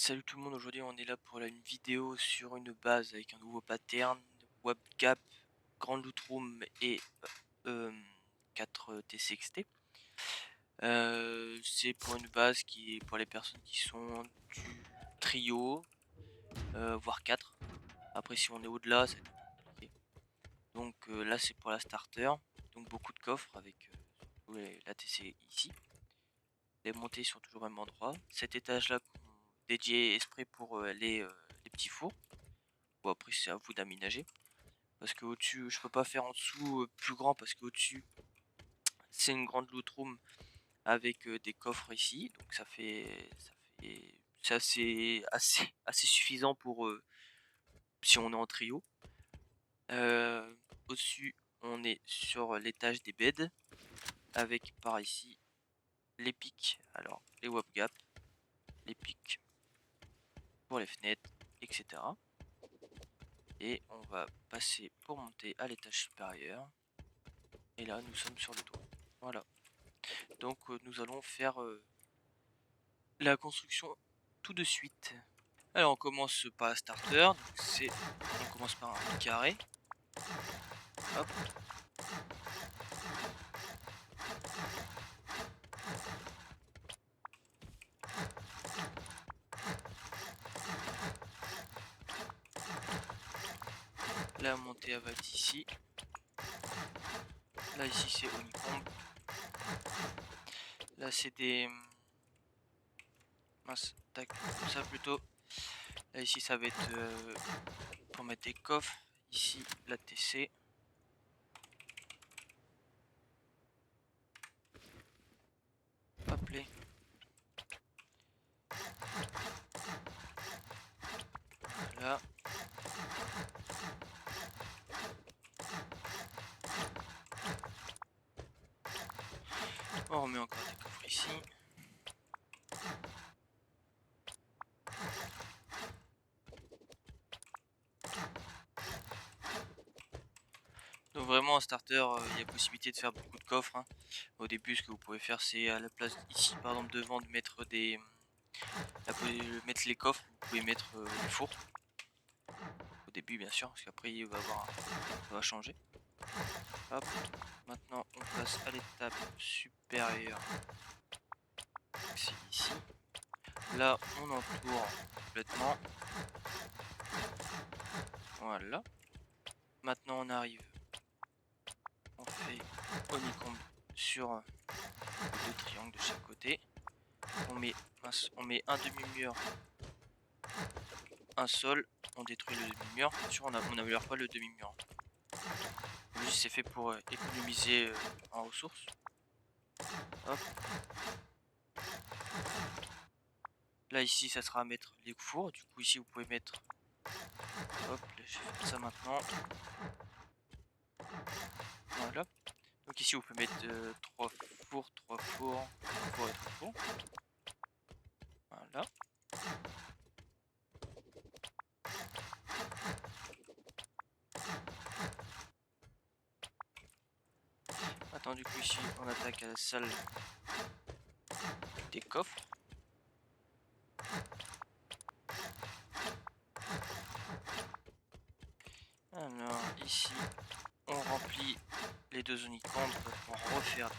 Salut tout le monde, aujourd'hui on est là pour une vidéo sur une base avec un nouveau pattern, WebGap, Grand Loot Room et 4 TCXT. C'est pour une base qui est pour les personnes qui sont du trio, voire 4. Après si on est au-delà, ça va être compliqué. Donc là c'est pour la starter, donc beaucoup de coffres avec la TC ici. Les montées sont toujours au même endroit. Cet étage là dédié exprès pour les petits fours. Bon après c'est à vous d'aménager. Parce que au-dessus, je peux pas faire en dessous plus grand parce qu'au-dessus c'est une grande loot room avec des coffres ici. Donc c'est assez suffisant pour si on est en trio. Au-dessus on est sur l'étage des beds avec par ici les pics, alors les webgap, les pics pour les fenêtres, etc. Et on va passer pour monter à l'étage supérieur. Et là nous sommes sur le toit. Voilà. Donc nous allons faire la construction tout de suite. Alors on commence par la starter. Donc on commence par un carré. Hop. La montée elle va être ici. Là ici c'est honeycomb. Là c'est des mince, tac, comme ça plutôt. Là ici ça va être pour mettre des coffres. Ici la TC. Hop les. Voilà. On remet encore des coffres ici. Donc vraiment en starter, il y a possibilité de faire beaucoup de coffres. Hein. Au début, ce que vous pouvez faire, c'est à la place ici, par exemple devant, de mettre mettre les coffres. Vous pouvez mettre les fours. Au début, bien sûr, parce qu'après, ça va changer. Hop. Maintenant, on passe à l'étape supérieure. C'est ici. Là, on entoure complètement. Voilà. Maintenant, on arrive. On fait honeycomb sur les deux triangles de chaque côté. On met un demi-mur, un sol, on détruit le demi-mur. Bien sûr, on n'améliore pas le demi-mur. Juste, c'est fait pour économiser en ressources. Hop. Là, ici, ça sera à mettre les fours. Du coup, ici, vous pouvez mettre. Hop, là, je fais ça maintenant. Voilà. Donc, ici, vous pouvez mettre 3 fours, 3 fours, 3 fours et 3 fours. Voilà. Maintenant, du coup, ici, on attaque à la salle des coffres. Alors, ici, on remplit les deux honeycombs pour en refaire.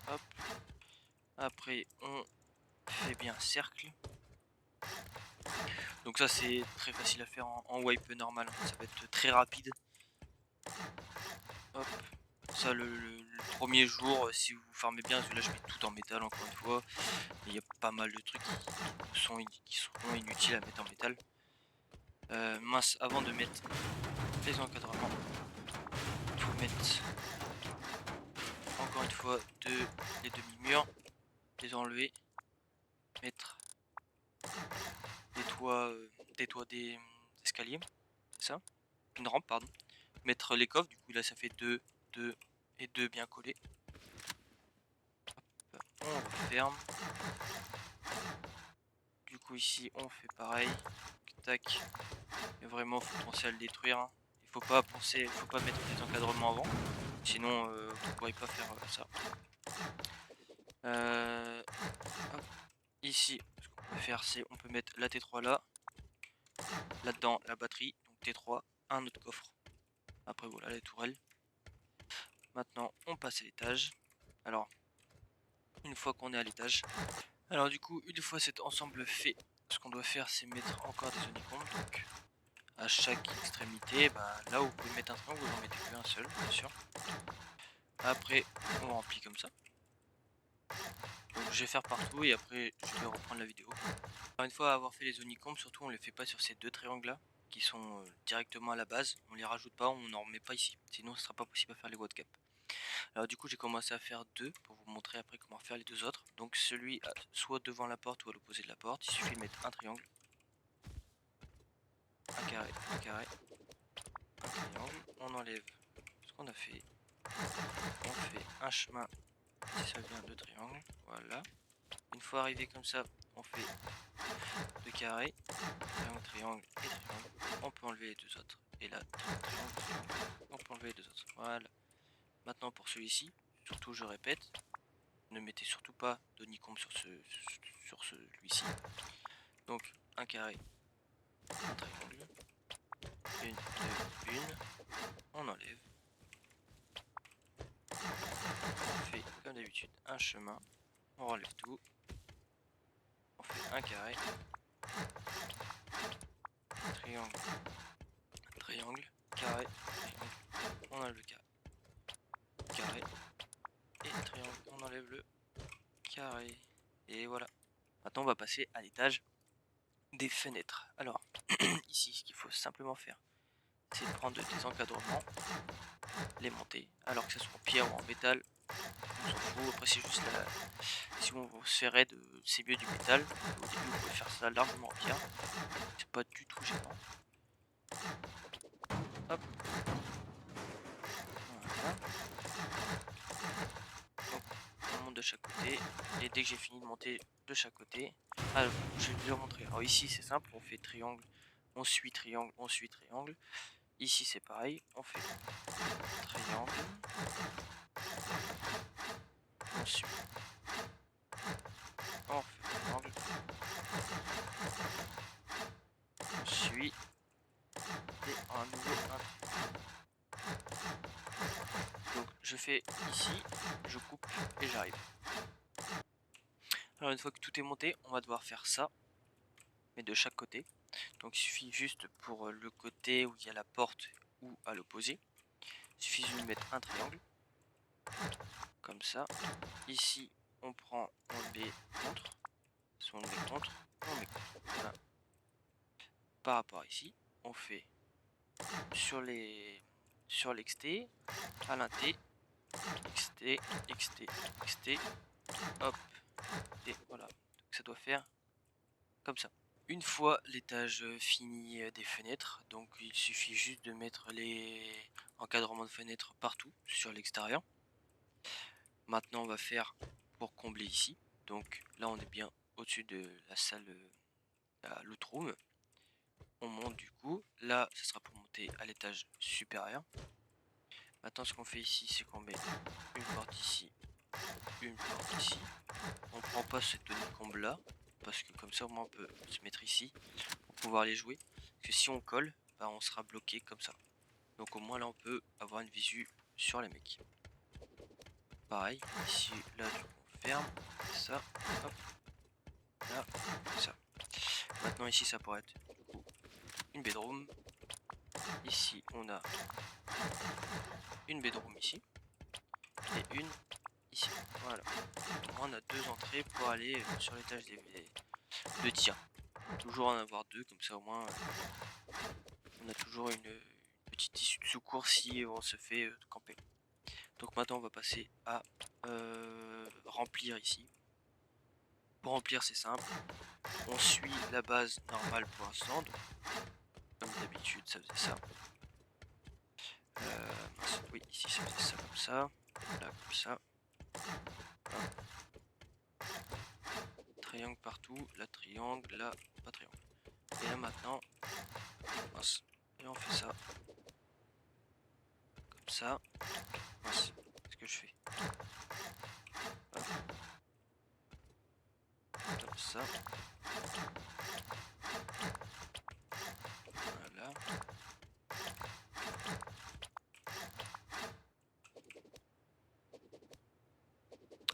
Hop. Après, on fait bien cercle. Donc ça, c'est très facile à faire en wipe normal. Ça va être très rapide. Hop. Ça, le premier jour, si vous farmez bien, parce que là, je mets tout en métal encore une fois. Il y a pas mal de trucs qui seront inutiles à mettre en métal. Mince, avant de mettre les encadrements, il faut mettre encore une fois les demi-murs, les enlever, mettre des toits des escaliers, c'est ça, une rampe pardon, mettre les coffres, du coup là ça fait 2, 2 et 2 bien collés. Hop, on referme. Du coup ici on fait pareil, tac, et vraiment faut penser à le détruire. Hein. Il faut pas mettre des encadrements avant, Sinon, vous pourrez pas faire ça. Hop. Ici, ce qu'on peut faire, c'est on peut mettre la T3 là. Là-dedans, la batterie. Donc T3, un autre coffre. Après, voilà les tourelles. Maintenant, on passe à l'étage. Alors, une fois qu'on est à l'étage. Alors du coup, une fois cet ensemble fait, ce qu'on doit faire, c'est mettre encore des honeycombs. Donc, à chaque extrémité, là où vous pouvez mettre un triangle, vous en mettez qu'un seul, bien sûr. Après, on remplit comme ça. Donc je vais faire partout et après je vais reprendre la vidéo. Alors, une fois avoir fait les honeycombs, surtout on les fait pas sur ces deux triangles là qui sont directement à la base. On les rajoute pas, on n'en remet pas ici. Sinon ce sera pas possible à faire les WODCAP. Alors du coup j'ai commencé à faire deux pour vous montrer après comment faire les deux autres. Donc celui soit devant la porte ou à l'opposé de la porte, il suffit de mettre un triangle. Un carré, un carré, un triangle. On enlève ce qu'on a fait. On fait un chemin si ça vient de triangle. Voilà. Une fois arrivé comme ça, on fait deux carrés, triangle, triangle et triangle. On peut enlever les deux autres. Et là, triangle, triangle, on peut enlever les deux autres. Voilà. Maintenant pour celui-ci, surtout je répète, ne mettez surtout pas d'honeycomb sur celui-ci. Donc un carré, un triangle, une, deux, une, on enlève. On fait comme d'habitude un chemin, on relève tout. On fait un carré, triangle, triangle, carré, triangle, on enlève le carré, carré et triangle, on enlève le carré. Et voilà. Maintenant on va passer à l'étage des fenêtres. Alors ici ce qu'il faut simplement faire, c'est prendre des encadrements, les monter, alors que ce soit en pierre ou en métal, on s'en fout. Après c'est juste si on se fait raid, c'est mieux du métal. Au début vous pouvez faire ça largement en pierre, c'est pas du tout gênant. Hop. Voilà. Donc on monte de chaque côté et dès que j'ai fini de monter de chaque côté, alors je vais vous montrer. Alors ici c'est simple, on fait triangle, on suit triangle, on suit triangle. Ici c'est pareil, on fait triangle, on suit, on fait triangle, on suit et un nouveau un. Donc je fais ici, je coupe et j'arrive. Alors une fois que tout est monté, on va devoir faire ça, mais de chaque côté. Donc il suffit juste pour le côté où il y a la porte ou à l'opposé, il suffit juste de mettre un triangle, comme ça. Ici on prend, on le met contre, si on le met contre, on le met contre. Voilà. Par rapport à ici, on fait sur l'exté, à l'inté, XT, XT, XT, hop, et voilà. Donc ça doit faire comme ça. Une fois l'étage fini des fenêtres, donc il suffit juste de mettre les encadrements de fenêtres partout sur l'extérieur. Maintenant on va faire pour combler ici. Donc là on est bien au-dessus de la salle, la loot room. On monte du coup. Là ce sera pour monter à l'étage supérieur. Maintenant ce qu'on fait ici c'est qu'on met une porte ici, une porte ici. On prend pas cette honeycomb là parce que comme ça au moins on peut se mettre ici pour pouvoir les jouer. Parce que si on colle, on sera bloqué comme ça. Donc au moins là on peut avoir une visu sur les mecs. Pareil, ici là du coup on ferme, ça, hop, là, ça. Maintenant ici ça pourrait être du coup une bedroom. Ici on a une bedroom ici et une ici. Voilà. Au moins on a deux entrées pour aller sur l'étage de tir. Toujours en avoir deux, comme ça au moins on a toujours une petite issue de secours si on se fait camper. Donc maintenant on va passer à remplir ici. Pour remplir c'est simple, on suit la base normale pour l'instant, comme d'habitude ça faisait ça. Oui, ici ça faisait ça comme ça, là comme ça. Hop. Triangle partout, là triangle, là pas triangle. Et là maintenant, mince, et on fait ça, comme ça. Mince, qu'est-ce que je fais? Hop. Comme ça. Voilà.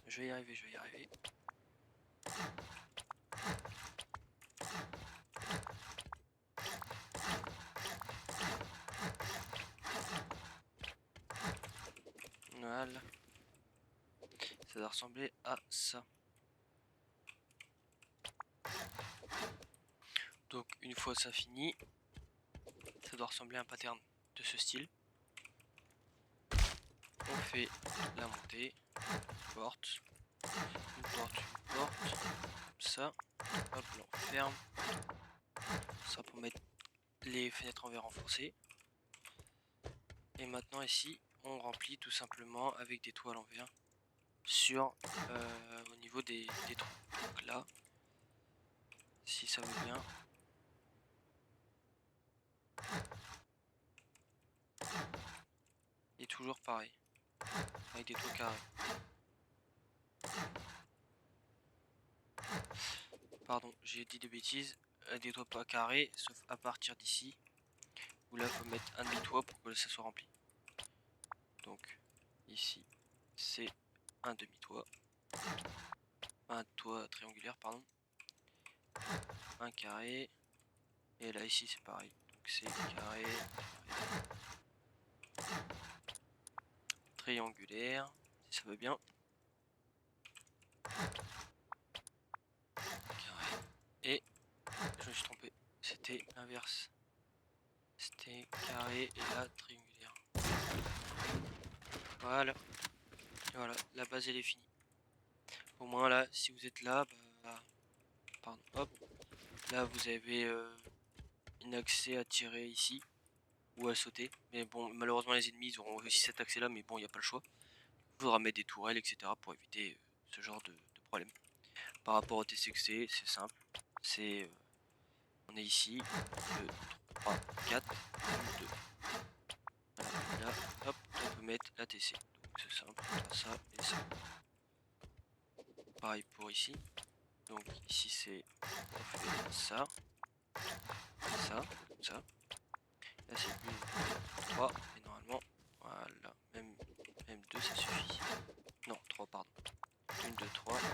Je vais y arriver, je vais y arriver. Voilà. Ça doit ressembler à ça. Donc une fois ça fini, ça doit ressembler à un pattern de ce style. On fait la montée, porte, une porte, une porte, comme ça. Hop, là on ferme. Ça pour mettre les fenêtres en verre renforcé. Et maintenant ici, on remplit tout simplement avec des toiles en verre sur au niveau des trous. Donc là, si ça veut bien. Et toujours pareil, avec des toits carrés. Pardon, j'ai dit de bêtises, des toits pas carrés, sauf à partir d'ici, où là il faut mettre un demi-toit pour que ça soit rempli. Donc ici, c'est un demi-toit, un toit triangulaire, pardon, un carré, et là ici c'est pareil, donc c'est carré, carré, triangulaire, si ça veut bien, carré, et je me suis trompé, c'était l'inverse, c'était carré et là triangulaire. Voilà, voilà, la base elle est finie. Au moins là, si vous êtes là, bah, pardon, hop, là vous avez un accès à tirer ici ou à sauter. Mais bon, malheureusement les ennemis ils auront aussi cet accès là, mais bon, il n'y a pas le choix. Il faudra mettre des tourelles, etc. pour éviter ce genre de problème. Par rapport au TCXC, c'est simple. C'est on est ici, 2, 3, 4, 2. Voilà, là, hop, on peut mettre la TC. Donc c'est simple, ça et ça. Pareil pour ici. Donc ici c'est on fait ça, comme ça. Là c'est 1, 3 et normalement voilà, même 2 ça suffit. Non, 3 pardon. 1, 2, 3, 2.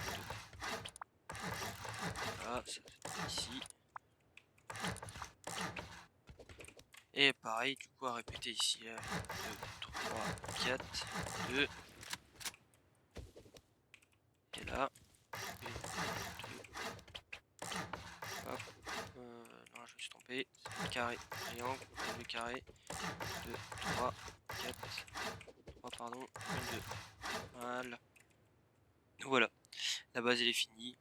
Voilà, ça c'est ici. Et pareil du coup à répéter ici. 2, 3, 4, 2. Et là. 1, 2. Hop. Non je me suis trompé. C'est carré, triangle, le carré. 2, 3, 4, 3 pardon. 1, 2. Voilà. Voilà. La base elle est finie.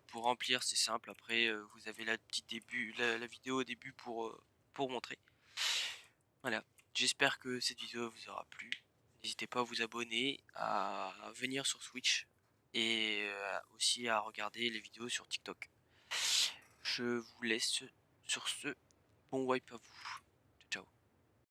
Pour remplir c'est simple, après vous avez la petite début, la vidéo au début pour montrer. Voilà, j'espère que cette vidéo vous aura plu. N'hésitez pas à vous abonner, à venir sur Switch et aussi à regarder les vidéos sur TikTok. Je vous laisse sur ce, bon wipe à vous.